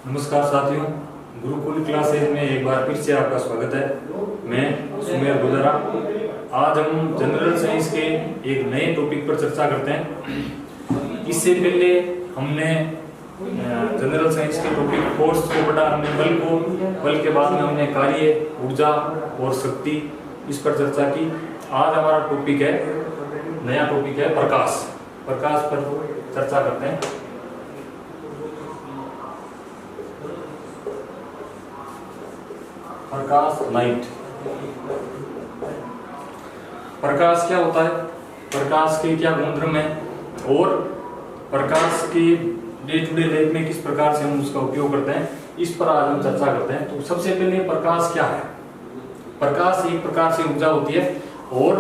नमस्कार साथियों, गुरुकुल क्लासेज में एक बार फिर से आपका स्वागत है। मैं सुमेर गुजरा। आज हम जनरल साइंस के एक नए टॉपिक पर चर्चा करते हैं। इससे पहले हमने जनरल साइंस के टॉपिक फोर्स को पढ़ा, हमने बल के बाद में हमने कार्य, ऊर्जा और शक्ति, इस पर चर्चा की। आज हमारा टॉपिक है, नया टॉपिक है प्रकाश पर चर्चा करते हैं। प्रकाश, लाइट। प्रकाश क्या होता है, प्रकाश के क्या गुणधर्म है और प्रकाश के डे टू डे लाइफ में किस प्रकार से हम उसका उपयोग करते हैं, इस पर आज हम चर्चा करते हैं। तो सबसे पहले प्रकाश क्या है। प्रकाश एक प्रकार से ऊर्जा होती है और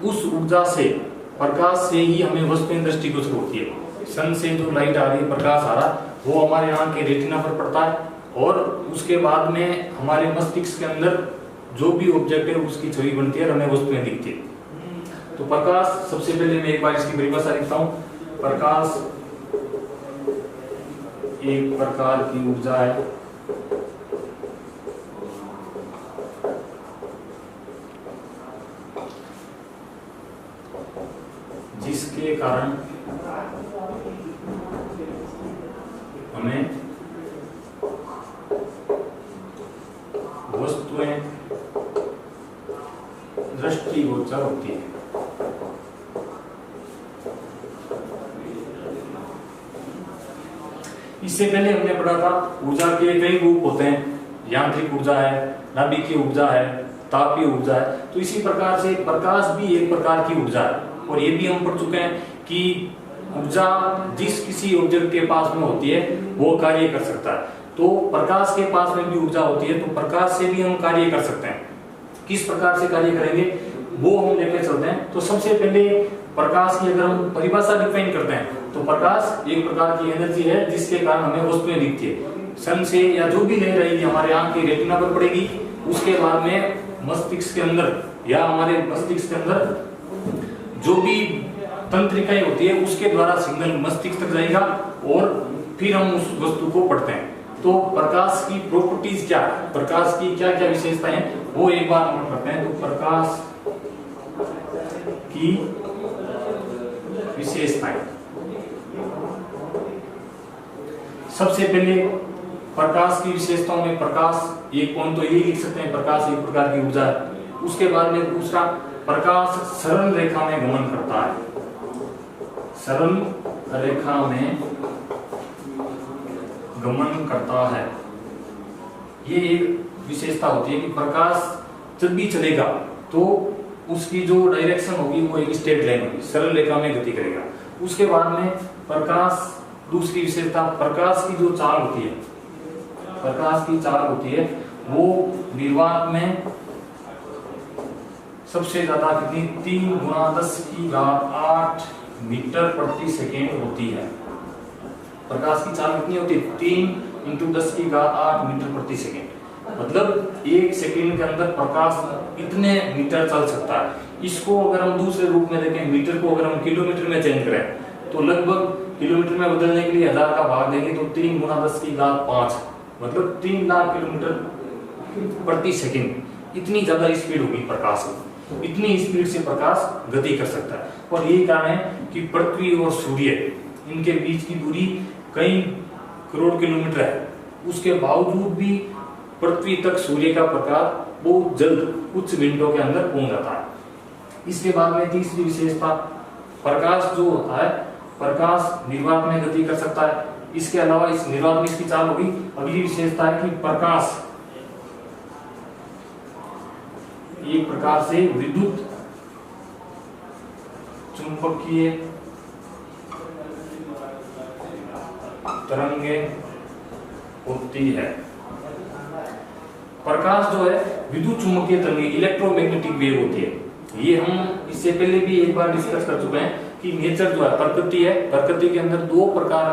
उस ऊर्जा से, प्रकाश से ही हमें वस्तुएं दृष्टिगोचर होती है। सन से जो लाइट आ रही है, प्रकाश आ रहा, वो हमारे आंख के रेटिना पर पड़ता है और उसके बाद में हमारे मस्तिष्क के अंदर जो भी ऑब्जेक्ट है उसकी छवि बनती है और हमें वस्तुएं दिखती है। तो प्रकाश, सबसे पहले मैं एक बार इसकी परिभाषा लिखता हूं। प्रकाश एक प्रकार की ऊर्जा है जिसके कारण हमें वस्तुएं दृष्टिगोचर होती है। इससे पहले हमने पढ़ा था ऊर्जा के कई रूप होते हैं। यांत्रिक ऊर्जा है, नाभिकीय ऊर्जा है, तापीय ऊर्जा है। तो इसी प्रकार से प्रकाश भी एक प्रकार की ऊर्जा है और ये भी हम पढ़ चुके हैं कि ऊर्जा जिस किसी ऑब्जेक्ट के पास में होती है वो कार्य कर सकता है। तो प्रकाश के पास में भी ऊर्जा होती है, तो प्रकाश से भी हम कार्य कर सकते हैं। किस प्रकार से कार्य करेंगे वो हम लेकर चलते हैं। तो सबसे पहले प्रकाश की अगर हम परिभाषा डिफाइन करते हैं तो प्रकाश एक प्रकार की एनर्जी है जिसके कारण हमें वस्तुएं दिखती है। सन से या जो भी ले रही है हमारे आंख की रेटिना पर पड़ेगी, उसके बाद में मस्तिष्क के अंदर या हमारे मस्तिष्क के अंदर जो भी तंत्रिकाएं होती है उसके द्वारा सिग्नल मस्तिष्क तक जाएगा और फिर हम उस वस्तु को पढ़ते हैं। तो प्रकाश की प्रॉपर्टीज क्या है, प्रकाश की क्या क्या विशेषताएं हैं, वो एक बार नोट करते हैं। तो प्रकाश की विशेषताएं, सबसे पहले प्रकाश की विशेषताओं में प्रकाश एक पॉइंट तो यही लिख सकते हैं, प्रकाश एक प्रकार की ऊर्जा है। उसके बाद में दूसरा, प्रकाश सरल रेखा में गमन करता है। सरल रेखा में गमन करता है, ये एक विशेषता होती है कि प्रकाश जब भी चलेगा तो उसकी जो डायरेक्शन होगी वो एक स्ट्रेट लाइन होगी, सरल रेखा में गति करेगा। उसके बाद में प्रकाश, दूसरी विशेषता, प्रकाश की जो चाल होती है, प्रकाश की चाल होती है वो निर्वात में सबसे ज्यादा कितनी, 3 × 10⁸ मीटर प्रति सेकेंड होती है। प्रकाश की चाल कितनी होती है, 3 × 10⁸ मीटर प्रति सेकेंड। मतलब 1 सेकेंड के अंदर प्रकाश इतने मीटर चल सकता है। इसको अगर हम दूसरे रूप में देखें, मीटर को अगर हम किलोमीटर में चेंज करें तो लगभग किलोमीटर में बदलने के लिए 1000 का भाग देंगे तो 3 × 10⁵ मतलब 3 लाख किलोमीटर प्रति सेकेंड। इतनी ज्यादा स्पीड होगी प्रकाश की, इतनी स्पीड से प्रकाश गति कर सकता है। और यही कारण है कि पृथ्वी और सूर्य, इनके बीच की दूरी कई करोड़ किलोमीटर है, उसके बावजूद भी पृथ्वी तक सूर्य का प्रकाश बहुत जल्द कुछ मिनटों के अंदर पहुंच जाता है। इसके बाद में तीसरी विशेषता, प्रकाश जो होता है, प्रकाश निर्वात में गति कर सकता है। इसके अलावा इस निर्वात में इसकी चाल होगी। अगली विशेषता है कि प्रकाश एक प्रकार से विद्युत चुंबकीय तरंगें होती है। प्रकाश जो है विद्युत चुंबकीय तरंगें, इलेक्ट्रोमैग्नेटिक वेव होती है। ये हम इससे पहले भी एक बार डिस्कस कर चुके हैं कि नेचर जो है, प्रकृति है, प्रकृति के अंदर दो प्रकार,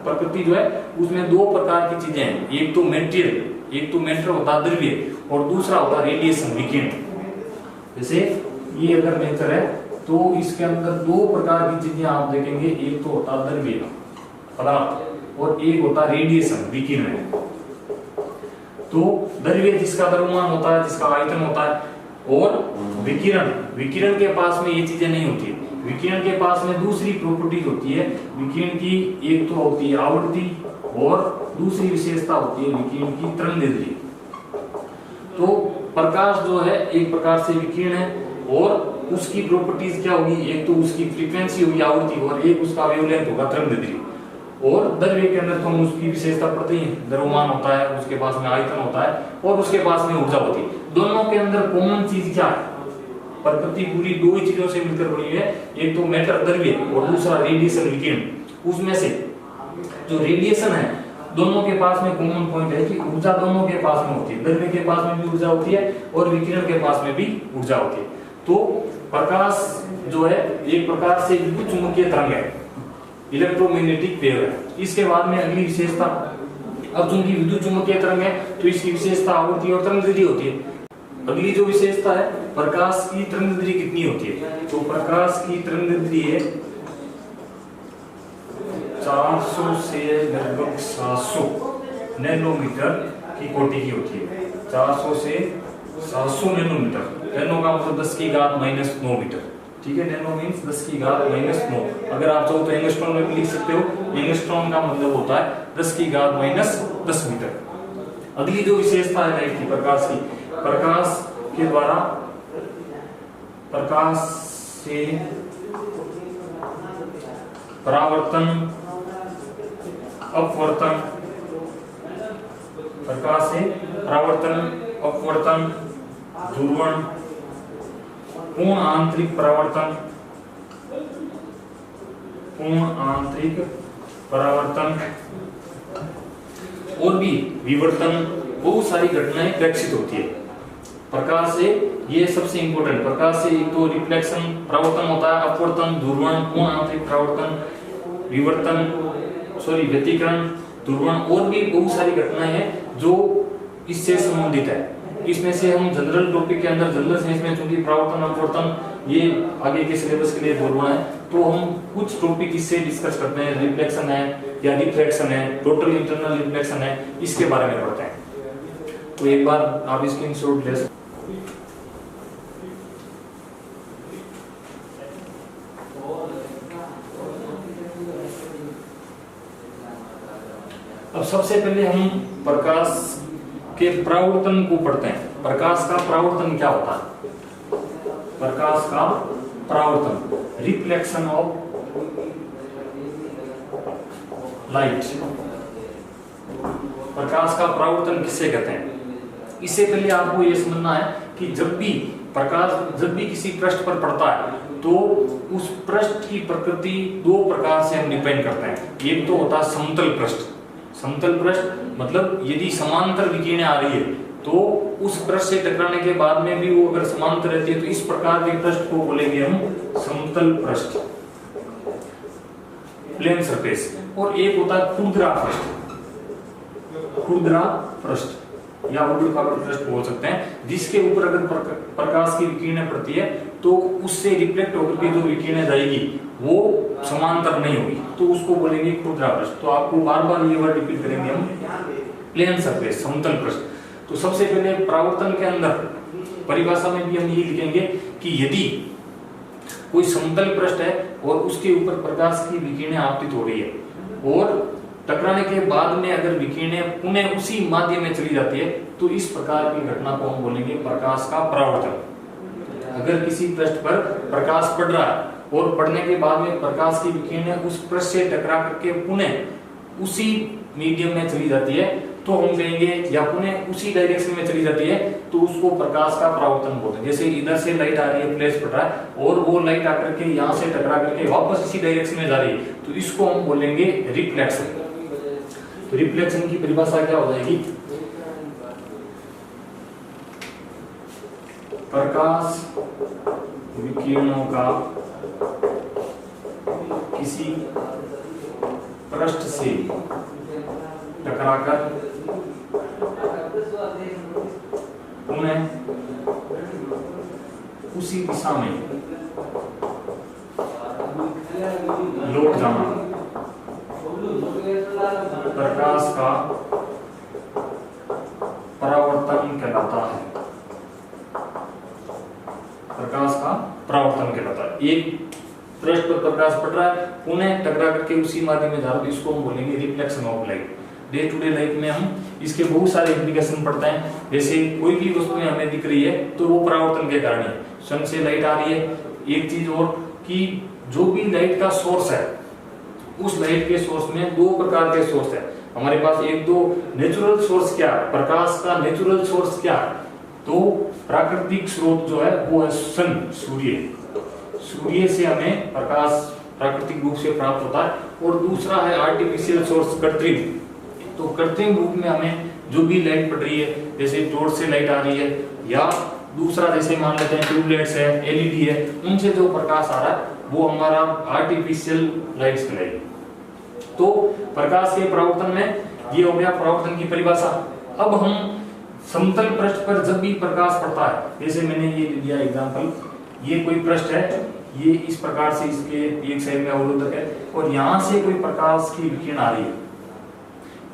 प्रकृति जो है उसमें दो प्रकार की चीजें हैं। एक तो मेटेरियल, एक तो मैटर होता है द्रव्य, और दूसरा होता है रेडिएशन, विकिरण। जैसे ये अगर नेचर है तो इसके अंदर दो प्रकार की चीजें आप देखेंगे, एक तो होता है द्रव्य पदार्थ, और एक होता है रेडिएशन, विकिरण। तो द्रव्य जिसका द्रव्यमान होता है, जिसका आयतन होता है, और विकिरण, विकिरण के पास में ये चीजें नहीं होती। विकिरण के पास में दूसरी प्रॉपर्टीज होती है विकिरण की, एक तो होती है आवृत्ति और दूसरी विशेषता होती है विकिरण की तरंगदैर्ध्य। तो प्रकाश जो है एक प्रकार से विकिरण है, और उसकी प्रॉपर्टीज क्या होगी, एक तो उसकी फ्रीक्वेंसी होगी आवृत्ति, और एक उसका वेवलेंथ होगा तरंगदैर्ध्य। और द्रव्य के अंदर तो हम उसकी विशेषता पढ़ते ही हैं, द्रव्यमान होता है, उसके पास में आयतन होता है, और उसके पास में ऊर्जा होती है। दोनों के अंदर कॉमन चीज क्या है, प्रकृति पूरी दो ही चीजों से मिलकर बनी है, एक तो मैटर द्रव्य और दूसरा रेडिएशन विकिरण। उसमें से जो रेडिएशन है दोनों के पास में कॉमन पॉइंट है कि ऊर्जा दोनों के पास में होती है, द्रव्य के पास में भी ऊर्जा होती है और विकिरण के पास में भी ऊर्जा होती है। तो प्रकाश जो है एक प्रकार से विद्युत चुंबकीय तरंग है, इलेक्ट्रोमैग्नेटिक वेव है। इसके बाद में अगली विशेषता, अब चूंकि विद्युत चुंबकीय तरंग है तो इसकी विशेषता आवृत्ति और तरंगदैर्ध्य होती है। अगली जो विशेषता है प्रकाश की तरंगदैर्ध्य कितनी होती है, तो प्रकाश की तरंगदैर्ध्य 400 से लगभग 700 नैनोमीटर की कोटि की होती है। 400 से 700 नैनोमीटर, नैनो का मतलब 10⁻⁻9 मीटर, ठीक है। Nano means 10⁻⁹। अगर आप चाहो तो एंगस्ट्रॉन में भी लिख सकते हो, एंगस्ट्रॉन का मतलब होता है 10⁻10 मीटर। अगली जो विशेषता है लाइट की, प्रकाश की, प्रकाश के द्वारा, प्रकाश से परावर्तन, अपवर्तन, प्रकाश से परावर्तन, अपवर्तन, ध्रुवण, पूर्ण आंतरिक परावर्तन, पूर्ण आंतरिक परावर्तन और भी विवर्तन, बहुत सारी घटनाएं विकसित होती है प्रकाश से। ये सबसे इंपॉर्टेंट, प्रकाश से एक तो रिफ्लेक्शन परावर्तन होता है, अपवर्तन, ध्रुवण, पूर्ण आंतरिक परावर्तन, विवर्तन, व्यतिकरण, ध्रुवण, और भी बहुत सारी घटनाएं हैं जो इससे संबंधित है। इसमें से हम जनरल टॉपिक के अंदर, जनरल साइंस में चूंकि परावर्तन अपवर्तन ये आगे के सिलेबस के लिए बोलना है, तो हम कुछ टॉपिक इससे डिस्कस करते हैं। रिफ्लेक्शन है या रिफ्रैक्शन है, टोटल इंटरनल रिफ्लेक्शन है, इसके बारे में पढ़ते हैं। तो एक बार आप स्क्रीनशॉट ले सकते। अब सबसे पहले हम प्रकाश के परावर्तन को पढ़ते हैं। प्रकाश का परावर्तन क्या होता है, प्रकाश का परावर्तन, रिफ्लेक्शन ऑफ लाइट। प्रकाश का परावर्तन किसे कहते हैं, इससे पहले आपको यह समझना है कि जब भी प्रकाश, जब भी किसी पृष्ठ पर पड़ता है तो उस पृष्ठ की प्रकृति दो प्रकार से हम डिफाइन करते हैं। एक तो होता है समतल पृष्ठ। समतल पृष्ठ मतलब यदि समांतर विकिरणें आ रही है तो उस पृष्ठ से टकराने के बाद में भी वो अगर समांतर रहती है तो इस प्रकार के पृष्ठ को बोलेंगे हम समतल पृष्ठ, प्लेन सरफेस। और एक होता है खुरदरा पृष्ठ, खुरदरा पृष्ठ या ऊबड़-खाबड़ पृष्ठ बोल सकते हैं, जिसके ऊपर अगर प्रकाश की विकिरणें पड़ती है तो उससे रिफ्लेक्ट होकर के जो विकिरणें जाएगी वो समांतर नहीं होगी, तो उसको बोलेंगे खुरदरा पृष्ठ। तो आपको बार-बार ये वर्ड रिपीट करेंगे हम, प्लेन सरफेस, समतल पृष्ठ। तो सबसे पहले परावर्तन के अंदर परिभाषा में भी हम ये लिखेंगे कि यदि कोई समतल पृष्ठ है और उसके ऊपर प्रकाश की विकिरणें आपतित हो रही है और टकराने के बाद में अगर विकिरणें पुनः उसी माध्यम में चली जाती है तो इस प्रकार की घटना को हम बोलेंगे प्रकाश का परावर्तन। अगर किसी पृष्ठ पर प्रकाश पड़ रहा है और पड़ने के बाद में प्रकाश की विकिरणें उस पृष्ठ से टकरा करके पुनः उसी मीडियम में चली जाती है तो हम कहेंगे, या पुनः उसी डायरेक्शन में चली जाती है तो उसको प्रकाश का परावर्तन बोलते हैं। जैसे इधर से लाइट आ रही है, फ्लैश पड़ रहा है और वो लाइट आकर के यहाँ से टकरा करके वापस इसी डायरेक्शन में जा रही है तो इसको हम बोलेंगे रिफ्लेक्शन। तो रिफ्लेक्शन की परिभाषा क्या हो जाएगी, प्रकाश विकिरणों का किसी पृष्ठ से टकराकर पुनः उसी दिशा में लौट जाना प्रकाश का परावर्तन कहलाता है। प्रकाश का परावर्तन कहलाता है। एक पृष्ठ पर प्रकाश पड़ रहा है, पुनः टकरा करके उसी माध्यम में जा रहा है, इसको हम बोलेंगे reflection of light. Day to day life में हम इसके बहुत सारे एप्लीकेशन पढ़ते हैं। जैसे कोई भी वस्तुएं हमें दिख रही है तो वो परावर्तन के कारण है। सन से लाइट आ रही है। एक चीज और कि जो भी लाइट का सोर्स है, उस लाइट के सोर्स में दो प्रकार के सोर्स है हमारे पास। एक दो नेचुरल सोर्स क्या है, प्रकाश का नेचुरल सोर्स क्या है, तो प्राकृतिक स्रोत जो है वो है सन, सूर्य। सूर्य से हमें प्रकाश प्राकृतिक रूप से प्राप्त होता है। और दूसरा है आर्टिफिशियल सोर्स, कृत्रिम। तो कृत्रिम रूप में हमें जो भी लाइट पड़ रही है, जैसे टॉर्च से लाइट आ रही है, या दूसरा जैसे मान लेते हैं ट्यूबलाइट्स है, एलईडी है, उनसे जो प्रकाश आ रहा है वो हमारा आर्टिफिशियल लाइट्स कहलाएगी। तो प्रकाश के परावर्तन में ये हो गया परावर्तन की परिभाषा। अब हम समतल पृष्ठ पर जब भी प्रकाश पड़ता है, जैसे मैंने ये लिया एग्जांपल, ये कोई पृष्ठ है, ये इस प्रकार से इसके एक साइड में अवरोधक है और यहाँ से कोई प्रकाश की विकिरण आ रही है,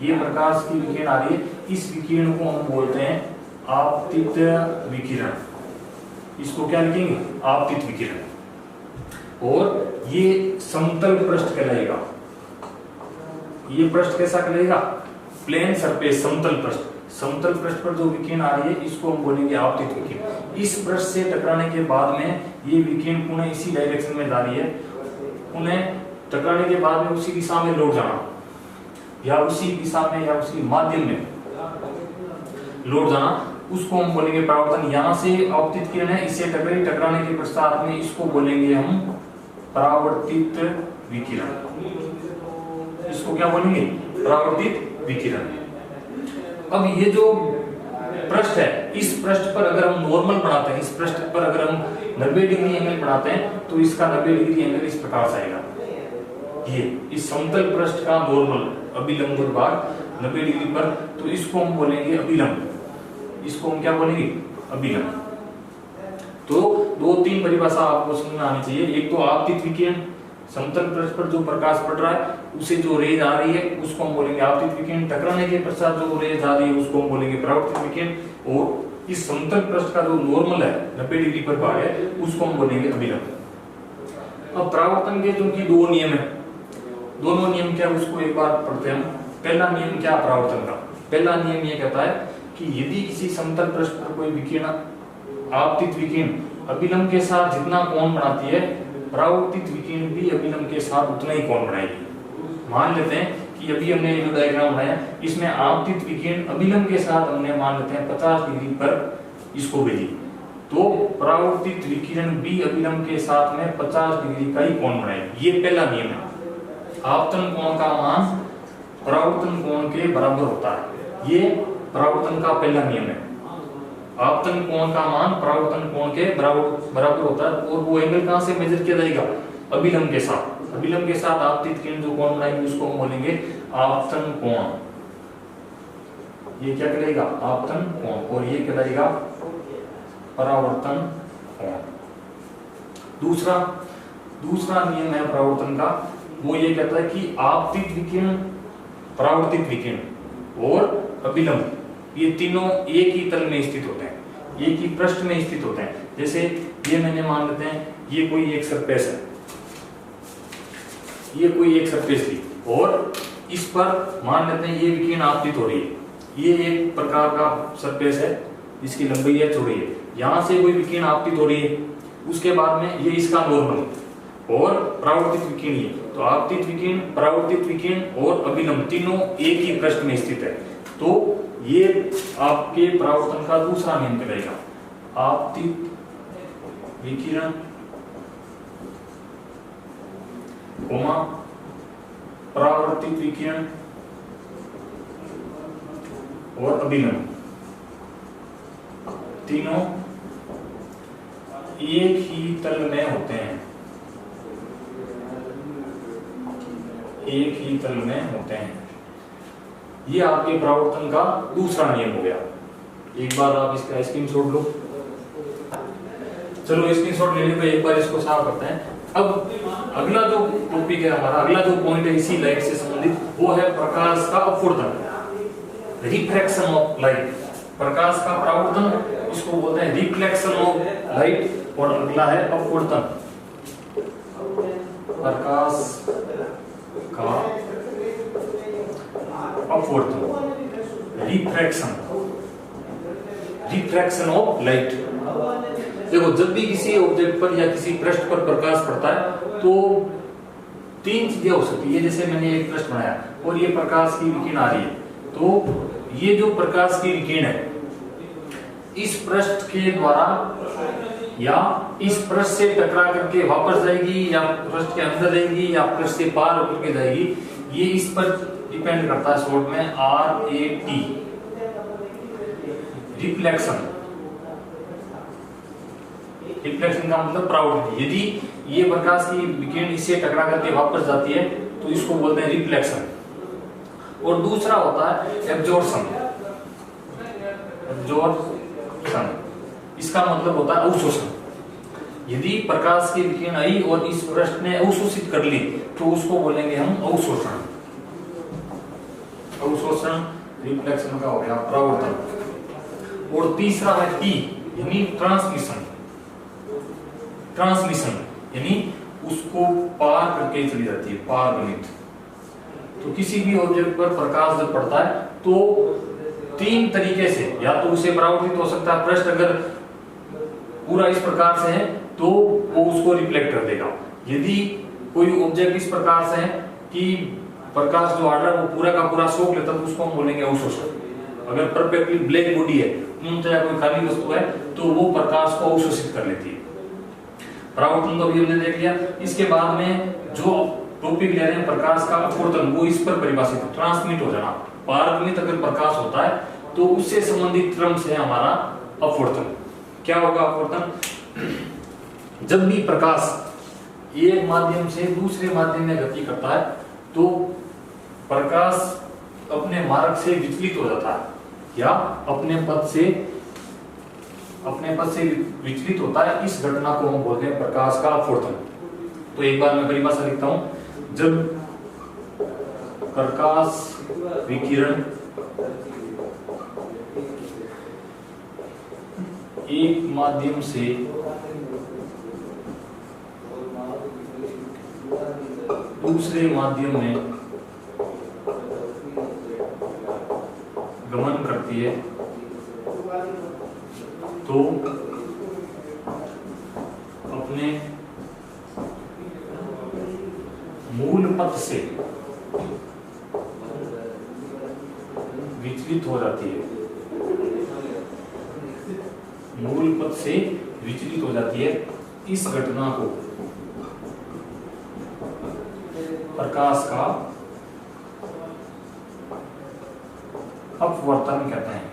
ये प्रकाश की विकिरण आ रही है, इस विकिरण को हम बोलते हैं आपतित विकिरण। इसको क्या लिखेंगे, आपतित विकिरण। और ये समतल पृष्ठ कहलाएगा। ये पृष्ठ कैसा कहलाएगा, प्लेन सरफेस, समतल पृष्ठ। समतल पृष्ठ पर जो विकिरण आ रही है इसको हम बोलेंगे आपतित विकिरण। इस पृष्ठ से टकराने के बाद में ये विकिरण पुनः इसी डायरेक्शन में जा रही है, पुनः टकराने के बाद में उसी दिशा में लौट जाना, या उसी दिशा में या उसी माध्यम में लौट जाना, उसको हम बोलेंगे परावर्तन। यहाँ से आपतित किरण है, इससे टकराने के पश्चात में इसको बोलेंगे हम परावर्तित विकिरण। इसको क्या बोलेंगे, परावर्तित विकिरण। अब ये जो पृष्ठ है, इस पृष्ठ पर अगर हम नॉर्मल बनाते हैं, इस पृष्ठ पर अगर हम 90 डिग्री एंगल बनाते हैं तो इसका 90 डिग्री एंगल इस प्रकार से आएगा। ये इस समतल पृष्ठ का नॉर्मल अभिलंब भाग 90 डिग्री पर, तो इसको हम बोलेंगे अभिलंब। इसको हम क्या बोलेंगे, अभिलंब। तो दो तीन परिभाषा आपको समझ में आनी चाहिए। एक तो आपतित विकिरण, समतल पृष्ठ पर जो प्रकाश पड़ रहा है उसे जो रेज आ रही है उसको हम बोलेंगे आपतित विकिरण। टकराने के पश्चात जो रेज आ रही है उसको हम बोलेंगे परावर्तित विकिरण। और इस समतल पृष्ठ का जो नॉर्मल है 90 डिग्री पर भाग है उसको हम बोलेंगे अभिलंब। अब परावर्तन के जो कि दो नियम है, दोनों नियम क्या उसको एक बार पढ़ते हैं हम। पहला नियम क्या परावर्तन का, पहला नियम ये कहता है कि यदि किसी समतल पृष्ठ पर कोई विकिरण आपतित विकिरण अभिलंब के साथ जितना कोण बनाती है, परावर्तित विकिरण भी अभिलंब के साथ उतना ही कोण बनाएगी। मान लेते हैं कि अभी हमने जो डायग्राम बनाया इसमें आपतित विकिरण अभिलंब के साथ हमने मान लेते हैं 50 डिग्री पर इसको भेजी, तो परावर्तित विकिरण भी अभिलंब के साथ में 50 डिग्री का ही कोण बनाएगी। ये पहला नियम है। आपतन कोण का मान परावर्तन कोण के बराबर होता है, ये परावर्तन का पहला नियम है। आपतन कोण का मान परावर्तन कोण के बराबर होता है। और वो एंगल कहां से मेजर किया जाएगा, अभिलंब के साथ। अभिलंब के साथ आपतित किरण जो कोण बनाएगी उसको हम बोलेंगे आपतन कोण। ये क्या कहलाएगा, आपतन कोण। और ये कहलाएगा परावर्तन कोण। दूसरा नियम है परावर्तन का, वो ये कहता है कि आपतित विकिरण, परावर्तित विकिरण और अभिलंब ये तीनों एक ही तल में स्थित होते हैं, एक ही पृष्ठ में स्थित होते हैं। जैसे ये मैंने मान लेते हैं ये कोई एक सरफेस है, ये कोई एक सरफेस थी और इस पर मान लेते हैं ये विकिरण आपतित हो रही है। ये एक प्रकार का सरफेस है, इसकी लंबाई है, चौड़ाई है। यहाँ से कोई विकिरण आपतित हो रही है, उसके बाद में ये इसका नॉर्मल और परावर्तित विकिरण है। तो आपतित विकिरण, परावर्तित विकिरण और अभिलंब तीनों एक ही पृष्ठ में स्थित है। तो ये आपके परावर्तन का दूसरा नियम कहलाएगा। आपतित विकिरण परावर्तित विकिरण और अभिलंब तीनों एक ही तल में होते हैं, एक ही तल में होते हैं। ये आपके परावर्तन का दूसरा नियम हो गया। एक बार आप इसका स्क्रीनशॉट लो। चलो स्क्रीनशॉट लेने पे एक बार इसको साफ करते हैं। अब अगला जो टॉपिक है हमारा, अगला जो पॉइंट है इसी लाइट से संबंधित, वो है प्रकाश का अपवर्तन, रिफ्रैक्शन ऑफ लाइट। प्रकाश का परावर्तन इसको बोलते हैं रिफ्लेक्शन ऑफ लाइट, और अगला है अपवर्तन, प्रकाश का अपवर्तन, रिफ्रैक्शन ऑफ लाइट। देखो, जब भी किसी ऑब्जेक्ट पर या किसी पृष्ठ पर प्रकाश पड़ता है तो तीन चीजें हो सकती है। जैसे मैंने एक पृष्ठ बनाया और ये प्रकाश की विकिरण आ रही है, तो ये जो प्रकाश की विकिरण है इस पृष्ठ के द्वारा या इस पृष्ठ से टकरा करके वापस जाएगी, या पृष्ठ के अंदर जाएगी, या पृष्ठ से पार होकर के जाएगी, ये इस पर डिपेंड करता है। शॉर्ट में RAT, रिफ्लेक्शन। रिफ्लेक्शन का मतलब परावर्तन। यदि ये प्रकाश की विकिरण इससे टकरा करके वापस जाती है तो इसको बोलते हैं रिफ्लेक्शन। और दूसरा होता है एब्जॉर्प्शन। इसका मतलब होता है अवशोषण। यदि प्रकाश की विकिरण आई और इस पृष्ठ ने अवशोषित कर ली तो उसको बोलेंगे हम अवशोषण। अवशोषण रिफ्लेक्शन का हो गया परावर्तन। और तीसरा है T यानी ट्रांसमिशन। ट्रांसमिशन यानी उसको पार करके चली जाती है, पारगमन। तो किसी भी ऑब्जेक्ट पर प्रकाश जब पड़ता है तो तीन तरीके से, या तो उसे परावर्तित हो सकता है, पृष्ठ अगर पूरा इस प्रकार से है तो वो उसको रिफ्लेक्ट कर देगा। यदि कोई ऑब्जेक्ट इस प्रकार से है कि प्रकाश जो आ रहा है वो पूरा का पूरा सोख लेता है तो उसको हम बोलेंगे अवशोषण। अगर परफेक्टली ब्लैक बॉडी है, या कोई खाली वस्तु है, तो वो प्रकाश को अवशोषित कर लेती है। परावर्तन तो अभी हमने देख लिया। इसके बाद में जो टॉपिक ले रहे हैं प्रकाश का अपवर्तन, वो इस पर परिभाषित है, ट्रांसमिट हो जाना। पारगमनित अगर प्रकाश होता है तो उससे संबंधित टर्म्स है हमारा अपवर्तन। क्या होगा अपवर्तन? जब भी प्रकाश एक माध्यम से दूसरे माध्यम में गति करता है तो प्रकाश अपने मार्ग से विचलित हो जाता है, या अपने पथ से विचलित होता है। इस घटना को हम बोलते हैं प्रकाश का अपवर्तन। तो एक बार मैं परिभाषा लिखता हूं। जब प्रकाश विकिरण एक माध्यम से दूसरे माध्यम में गमन करती है तो अपने मूल पथ से विचलित हो जाती है। मूल पथ से विचलित हो जाती है। इस घटना को प्रकाश का अपवर्तन कहते हैं।